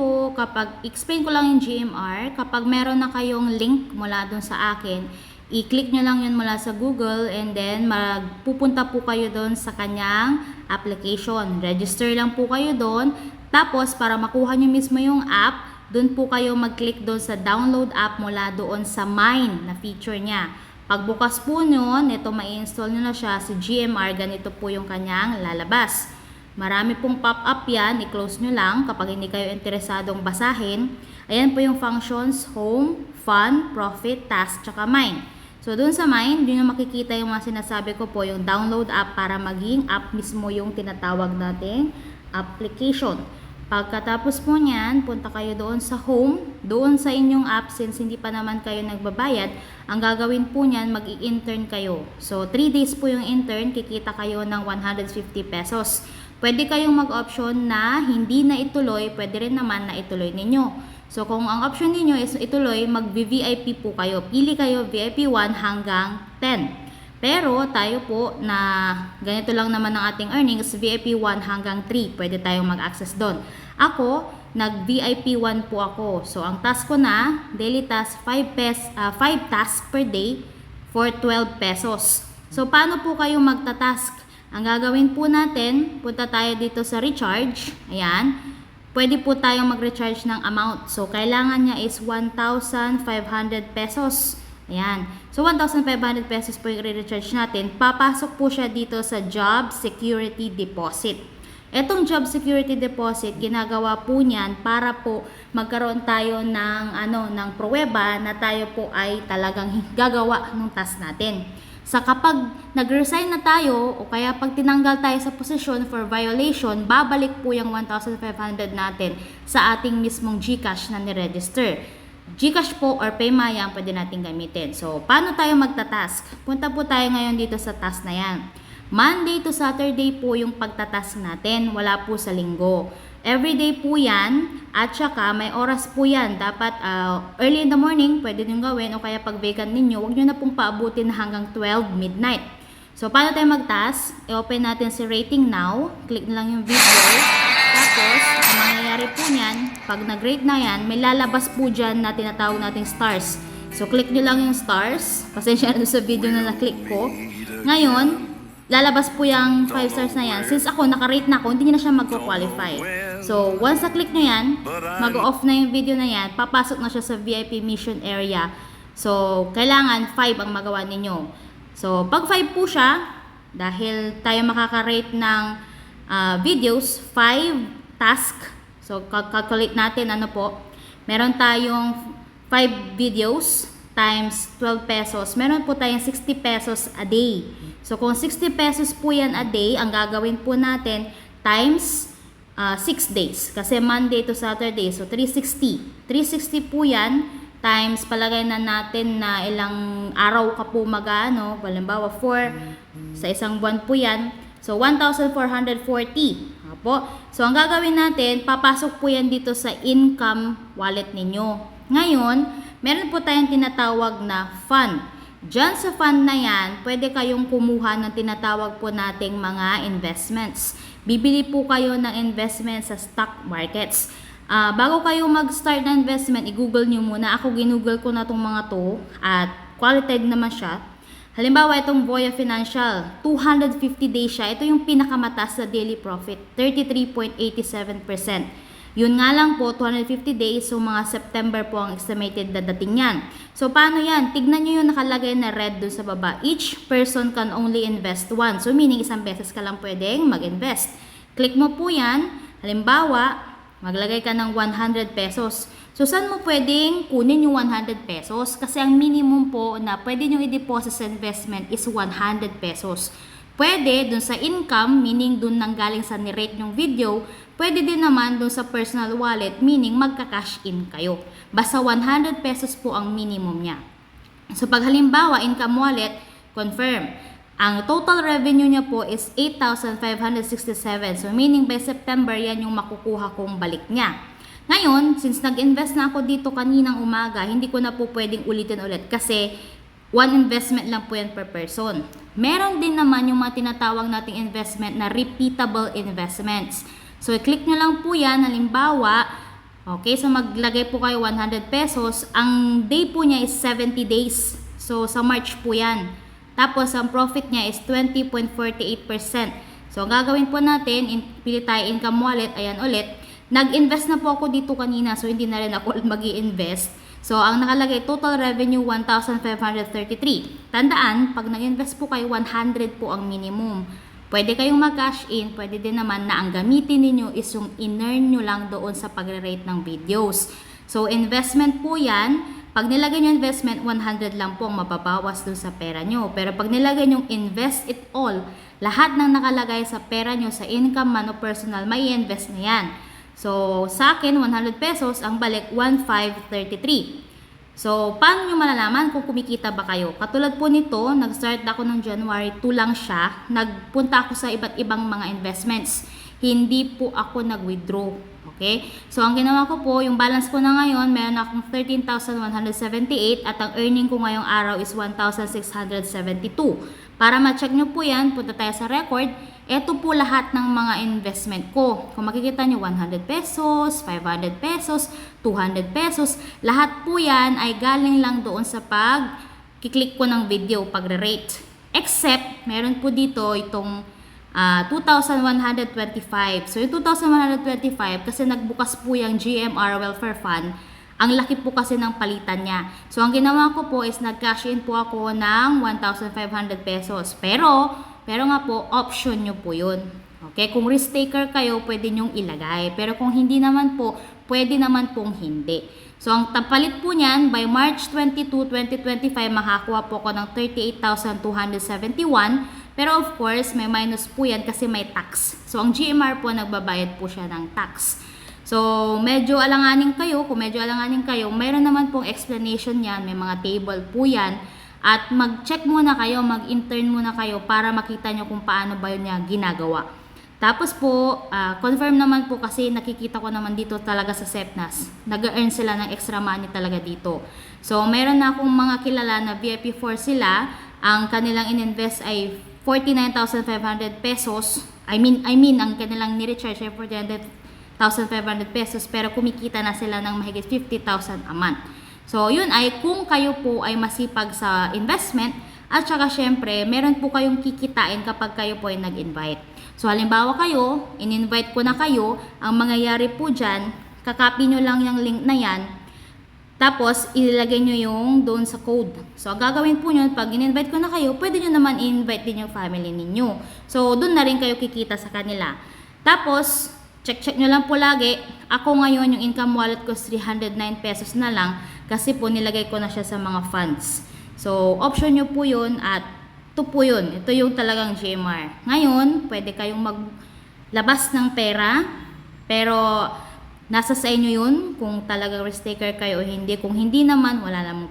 po, kapag explain ko lang yung GMR, kapag meron na kayong link mula dun sa akin, i-click nyo lang yun mula sa Google and then magpupunta po kayo doon sa kanyang application. Register lang po kayo doon. Tapos, para makuha nyo mismo yung app, doon po kayo mag-click doon sa download app mula doon sa Mine na feature niya. Pagbukas po nyo, ito ma-install nyo na siya, si GMR, ganito po yung kanyang lalabas. Marami pong pop-up yan, i-close nyo lang kapag hindi kayo interesadong basahin. Ayan po yung functions, home, fun, profit, task, tsaka mine. So, dun sa mine, dun yung makikita yung mga sinasabi ko po, yung download app para maging app mismo yung tinatawag nating application. Pagkatapos po niyan, punta kayo doon sa home, doon sa inyong app, since hindi pa naman kayo nagbabayad, ang gagawin po niyan, mag-i-intern kayo. So, 3 days po yung intern, kikita kayo ng 150 pesos. Pwede kayong mag-option na hindi na ituloy, pwede rin naman na ituloy ninyo. So, kung ang option ninyo is ituloy, mag-VIP po kayo. Pili kayo VIP 1 hanggang 10. Pero tayo po na ganito lang naman ang ating earnings, VIP 1 hanggang 3, pwede tayong mag-access doon. Ako, nag-VIP 1 po ako. So, ang task ko na, daily task, 5 tasks per day for 12 pesos. So, paano po kayo magta-task? Ang gagawin po natin, punta tayo dito sa recharge. Ayan. Pwede po tayong mag-recharge ng amount. So, kailangan niya is 1,500 pesos. Ayan. So, 1,500 pesos po yung re-recharge natin. Papasok po siya dito sa Job Security Deposit. Etong Job Security Deposit, ginagawa po niyan para po magkaroon tayo ng pruweba na tayo po ay talagang gagawa ng task natin. Sa kapag nag-resign na tayo o kaya pag tinanggal tayo sa posisyon for violation, babalik po yung 1,500 natin sa ating mismong GCash na ni-register. GCash po or Paymaya ang pwede natin gamitin. So, paano tayo magta-task? Punta po tayo ngayon dito sa task na yan. Monday to Saturday po yung pagta-task natin, wala po sa linggo. Everyday po yan, at saka may oras po yan. Dapat early in the morning, pwede nyo gawin, o kaya pag vacant ninyo, huwag nyo na pong paabutin hanggang 12 midnight. So, paano tayo mag-task? I-open natin si Rating Now, click na lang yung video. Tapos, ang mangyayari po niyan, pag nag-rate na yan, may lalabas po dyan na tinatawag nating stars. So, click nyo lang yung stars. Pasensya na sa video na na-click ko. Ngayon, lalabas po yung 5 stars na yan. Since ako, naka-rate na ako, hindi na siya magko-qualify. So, once na-click nyo yan, mag-off na yung video na yan, papasok na siya sa VIP mission area. So, kailangan 5 ang magawa ninyo. So, pag 5 po siya, dahil tayo makaka-rate ng videos, 5 task. So, calculate natin ano po. Meron tayong 5 videos times 12 pesos. Meron po tayong 60 pesos a day. So, kung 60 pesos po yan a day, ang gagawin po natin times 6 days. Kasi Monday to Saturday. So, 360. 360 po yan times, palagay na natin na ilang araw ka po mag-ano. Halimbawa, 4 sa isang buwan po yan. So, 1,440. Apo. So, ang gagawin natin, papasok po yan dito sa income wallet ninyo. Ngayon, meron po tayong tinatawag na fund. Diyan sa fund na yan, pwede kayong kumuha ng tinatawag po nating mga investments. Bibili po kayo ng investment sa stock markets. Bago kayo mag-start ng investment, i-google nyo muna. Ako, ginoogle ko na itong mga to at qualified naman siya. Halimbawa, itong Voya Financial, 250 days siya. Ito yung pinakamataas sa daily profit, 33.87%. Yun nga lang po, 250 days, so mga September po ang estimated dadating yan. So, paano yan? Tignan nyo yung nakalagay na red doon sa baba. Each person can only invest once. So, meaning isang beses ka lang pwedeng mag-invest. Click mo po yan. Halimbawa, maglagay ka ng 100 pesos. So, saan mo pwedeng kunin yung 100 pesos? Kasi ang minimum po na pwede nyo i-deposit sa investment is 100 pesos. Pwede dun sa income, meaning dun nanggaling sa nirate yung video. Pwede din naman dun sa personal wallet, meaning magka-cash in kayo. Basta 100 pesos po ang minimum niya. So, pag halimbawa, income wallet, confirm. Ang total revenue niya po is 8,567. So, meaning by September, yan yung makukuha kong balik niya. Ngayon, since nag-invest na ako dito kaninang umaga, hindi ko na po pwedeng ulitin ulit kasi one investment lang po yan per person. Meron din naman yung mga tinatawag nating investment na repeatable investments. So, i-click nyo lang po yan. Halimbawa, Okay, so maglagay po kayo 100 pesos. Ang day po niya is 70 days. So, sa March po yan. Tapos, ang profit niya is 20.48%. So, ang gagawin po natin, pili tayo income wallet. Ayan ulit. Nag-invest na po ako dito kanina. So, hindi na rin ako mag-i-invest. So, ang nakalagay, total revenue, 1,533. Tandaan, pag nag-invest po kayo, 100 po ang minimum. Pwede kayong mag-cash in, pwede din naman na ang gamitin ninyo is yung in-earn nyo lang doon sa pag-rate ng videos. So, investment po yan. Pag nilagay nyo investment, 100 lang po ang mababawas doon sa pera nyo. Pero pag nilagay nyo invest it all, lahat ng nakalagay sa pera nyo, sa income man o personal, may invest na yan. So, sa akin, 100 pesos, ang balik, 1,533. So, paano nyo malalaman kung kumikita ba kayo? Katulad po nito, nag-start ako ng January 2 lang siya. Nagpunta ako sa iba't ibang mga investments. Hindi po ako nag-withdraw. Okay? So, ang ginawa ko po, yung balance ko na ngayon, meron akong 13,178 at ang earning ko ngayong araw is 1,672. Para ma-check nyo po yan, punta tayo sa record. Ito po lahat ng mga investment ko. Kung makikita nyo, 100 pesos, 500 pesos, 200 pesos. Lahat po yan ay galing lang doon sa pag-click ko ng video, pag-rate. Except, meron po dito itong 2,125. So, yung 2,125, kasi nagbukas po yung GMR Welfare Fund, ang laki po kasi ng palitan niya. So, ang ginawa ko po is nag-cash in po ako ng 1,500 pesos. Pero nga po, option nyo po yun. Okay? Kung risk taker kayo, pwede nyong ilagay. Pero kung hindi naman po, pwede naman pong hindi. So, ang tapalit po niyan, by March 22, 2025, makakuha po ako ng 38,271. Pero of course, may minus po yan kasi may tax. So, ang GMR po, nagbabayad po siya ng tax. So, medyo alanganin kayo. Kung medyo alanganin kayo, mayroon naman pong explanation yan. May mga table po yan. At mag-check muna kayo, mag-intern muna kayo para makita nyo kung paano ba yun niya ginagawa. Tapos po, confirm naman po kasi nakikita ko naman dito talaga sa Sepnas. Nag-earn sila ng extra money talaga dito. So, meron na akong mga kilala na VIP4 sila. Ang kanilang in-invest ay 49,500 pesos. I mean, ang kanilang ni-recharge ay 49,500 pesos. Pero kumikita na sila ng mahigit 50,000 a month. So, yun ay kung kayo po ay masipag sa investment at saka syempre, meron po kayong kikitain kapag kayo po ay nag-invite. So, halimbawa kayo, in-invite ko na kayo, ang mangyayari po dyan, kakopy nyo lang yung link na yan, tapos ilagay nyo yung doon sa code. So, ang gagawin po nyo, pag in-invite ko na kayo, pwede nyo naman in-invite din yung family ninyo. So, doon na rin kayo kikita sa kanila. Tapos, check nyo lang po lagi. Ako ngayon, yung income wallet ko is 309 pesos na lang kasi po nilagay ko na siya sa mga funds. So, option nyo po yun at ito po yun. Ito yung talagang GMR. Ngayon, pwede kayong maglabas ng pera pero nasa sa inyo yun kung talagang risk taker kayo o hindi. Kung hindi naman, wala namang